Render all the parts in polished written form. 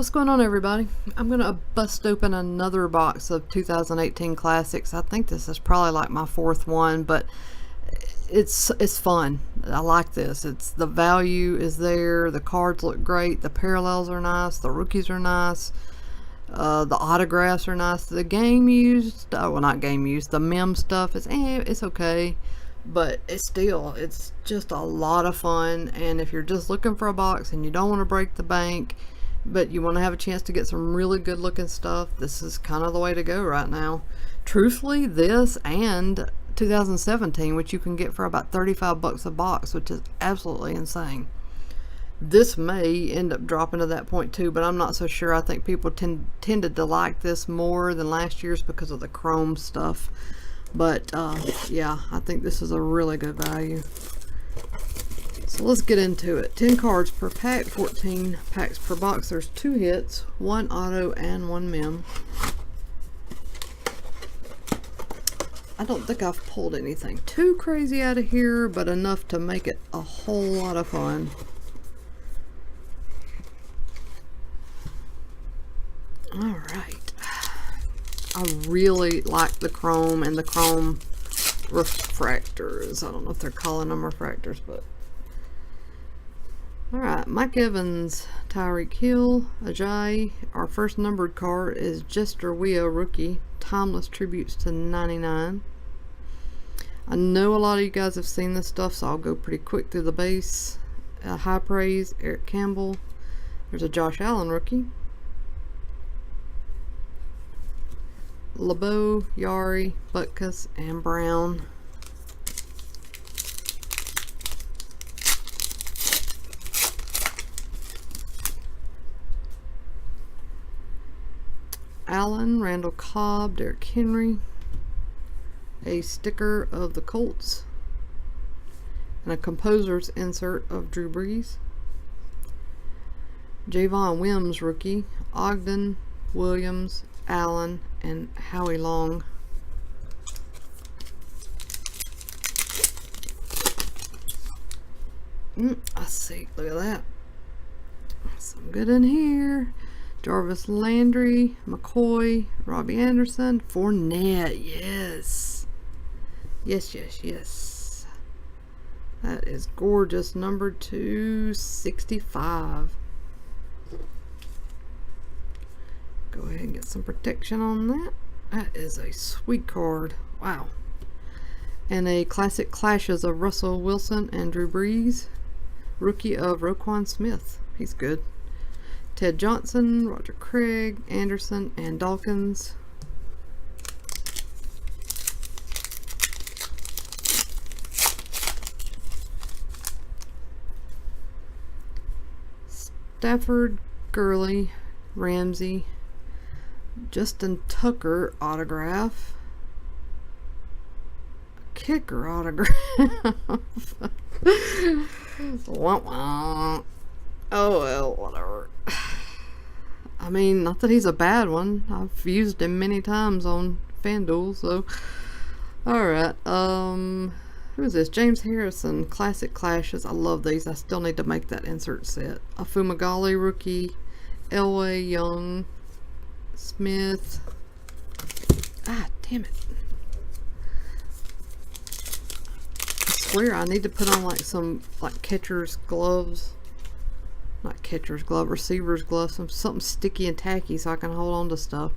What's going on, everybody? I'm gonna bust open another box of 2018 classics. I think this is probably like my fourth one, but it's fun. I like this. The value is there. The cards look great. The parallels are nice. The rookies are nice. The autographs are nice. The game used, well, not game used. The mem stuff is it's okay, but it's just a lot of fun. And if you're just looking for a box and you don't want to break the bank, but you want to have a chance to get some really good looking stuff, this is kind of the way to go right now. Truthfully, this and 2017, which you can get for about 35 bucks a box, which is absolutely insane. This may end up dropping to that point too, but I'm not so sure. I think people tended to like this more than last year's because of the chrome stuff. But yeah, I think this is a really good value. So let's get into it. 10 cards per pack, 14 packs per box. There's 2 hits, 1 auto and 1 mem. I don't think I've pulled anything too crazy out of here, but enough to make it a whole lot of fun. Alright. I really like the chrome and the chrome refractors. I don't know if they're calling them refractors, but alright, Mike Evans, Tyreek Hill, Ajayi. Our first numbered card is Jester Wea Rookie, Timeless Tributes to 99. I know a lot of you guys have seen this stuff, so I'll go pretty quick through the base. High Praise, Eric Campbell. There's a Josh Allen Rookie. LeBeau, Yari, Butkus, and Brown. Allen, Randall Cobb, Derrick Henry, a sticker of the Colts, and a composer's insert of Drew Brees. Javon Wims Rookie, Ogden, Williams, Allen, and Howie Long. I see, look at that. Some good in here. Jarvis Landry, McCoy, Robbie Anderson, Fournette, yes. Yes. That is gorgeous. Number 265. Go ahead and get some protection on that. That is a sweet card. Wow. And a classic clashes of Russell Wilson and Drew Brees. Rookie of Roquan Smith. He's good. Ted Johnson, Roger Craig, Anderson, and Dawkins. Stafford, Gurley, Ramsey, Justin Tucker autograph. Kicker autograph. Oh well, whatever. I mean, not that he's a bad one. I've used him many times on FanDuel, so. Alright, who is this? James Harrison, Classic Clashes. I love these. I still need to make that insert set. A Fumagalli Rookie, Elway, Young, Smith. Ah, damn it. I swear I need to put on like some catcher's gloves. Not catcher's glove, receiver's glove, something sticky and tacky so I can hold on to stuff.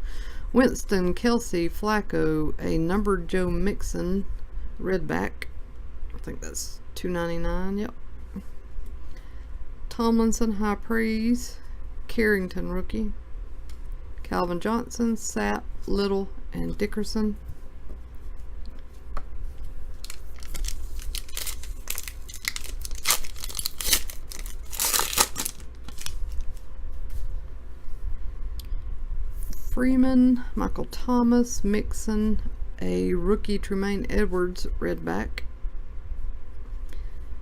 Winston, Kelsey, Flacco, a numbered Joe Mixon, Redback. I think that's $2.99. Yep. Tomlinson, High Praise, Carrington Rookie, Calvin Johnson, Sapp, Little, and Dickerson. Freeman, Michael Thomas, Mixon, a rookie Tremaine Edwards, Redback.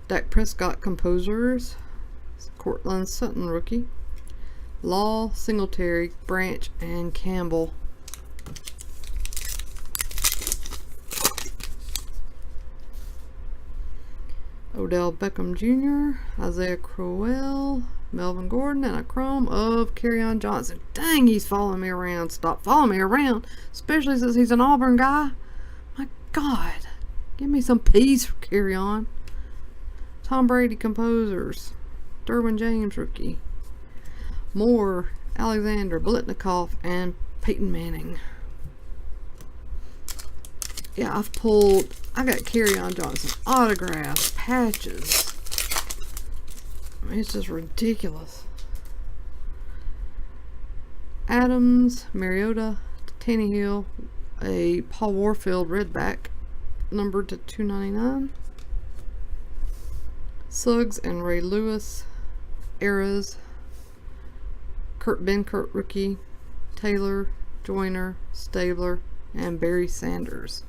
Dak Prescott Composers, Cortland Sutton Rookie. Law, Singletary, Branch, and Campbell. Odell Beckham Jr., Isaiah Crowell, Melvin Gordon, and a chrome of Kerryon Johnson. Dang, he's following me around. Stop following me around, especially since he's an Auburn guy. My God, give me some peace, Kerryon. Tom Brady composers, Derwin James rookie, Moore, Alexander, Blitnikoff, and Peyton Manning. Yeah, I got Kerryon Johnson autographs, patches. I mean, it's just ridiculous. Adams, Mariota, Tannehill, a Paul Warfield redback, numbered to 299. Suggs and Ray Lewis, eras. Kurt rookie, Taylor, Joyner, Stabler, and Barry Sanders.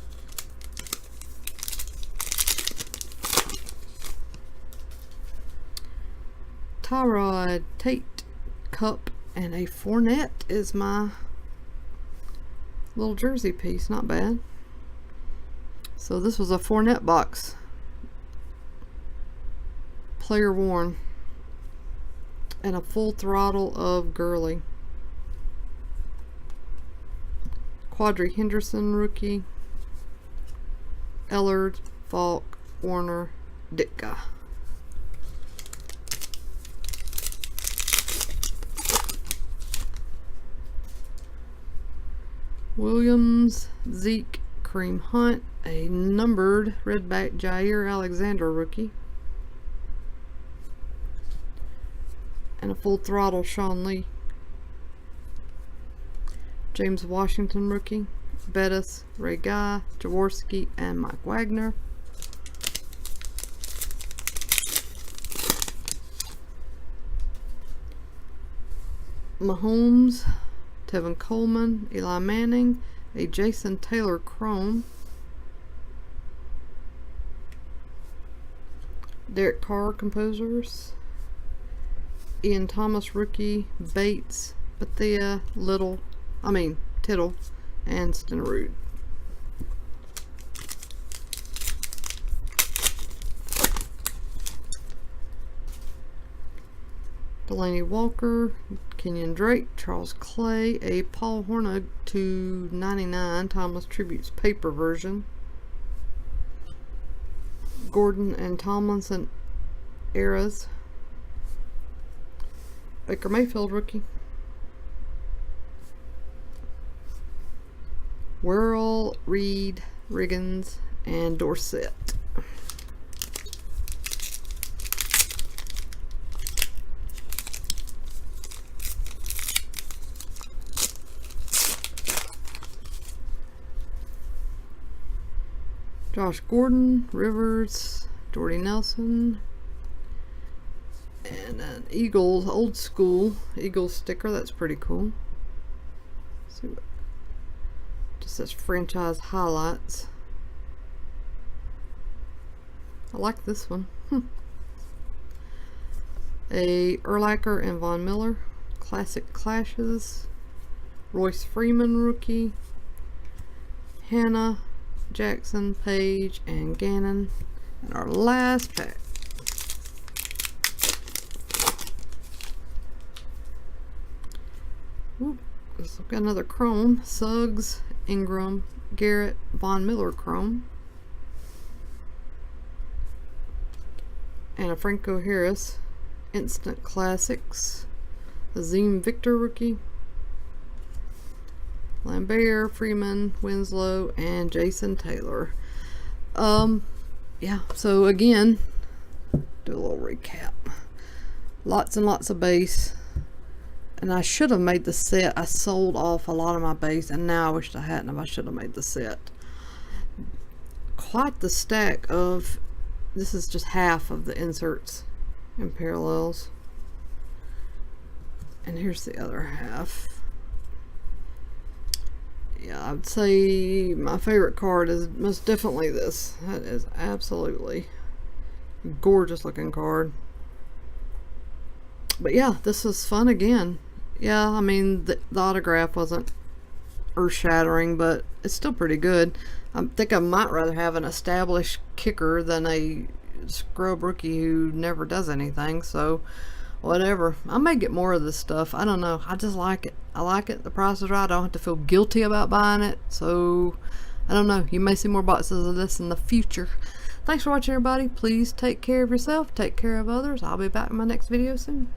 Tyrod Tate, Cup, and a Fournette is my little jersey piece. Not bad. So this was a Fournette box. Player worn. And a full throttle of Gurley. Quadri Henderson rookie. Ellard, Falk, Warner, Ditka. Williams, Zeke, Kareem Hunt, a numbered redback Jair Alexander rookie, and a full throttle Sean Lee. James Washington rookie, Bettis, Ray Guy, Jaworski, and Mike Wagner. Mahomes, Tevin Coleman, Eli Manning, a Jason Taylor chrome, Derek Carr composers, Ian Thomas rookie, Bates, Bethea, Tittle, and Stenerud. Delaney Walker, Kenyon Drake, Charles Clay, a Paul Hornung /99 Timeless Tributes paper version. Gordon and Tomlinson eras. Baker Mayfield rookie. Worrell, Reed, Riggins, and Dorsett. Josh Gordon, Rivers, Jordy Nelson, and an Eagles, old school Eagles sticker. That's pretty cool. Let's see what, just says franchise highlights. I like this one. A Urlacher and Von Miller, classic clashes. Royce Freeman rookie. Hannah, Jackson, Page, and Gannon. And our last pack. Ooh, we've got another chrome. Suggs, Ingram, Garrett, Von Miller chrome. And a Franco Harris Instant Classics. Azim Victor rookie. Lambert, Freeman, Winslow, and Jason Taylor. Yeah, so again, do a little recap. Lots and lots of base. And I should have made the set. I sold off a lot of my base, and now I wish I hadn't. I should have made the set. Quite the stack of, this is just half of the inserts and parallels. And here's the other half. Yeah, I'd say my favorite card is most definitely this. That is absolutely gorgeous looking card. But yeah, this was fun again. Yeah, I mean, the autograph wasn't earth-shattering, but it's still pretty good. I think I might rather have an established kicker than a scrub rookie who never does anything, so whatever. I may get more of this stuff. I don't know. I just like it. I like it. The price is right. I don't have to feel guilty about buying it. So, I don't know. You may see more boxes of this in the future. Thanks for watching, everybody. Please take care of yourself. Take care of others. I'll be back in my next video soon.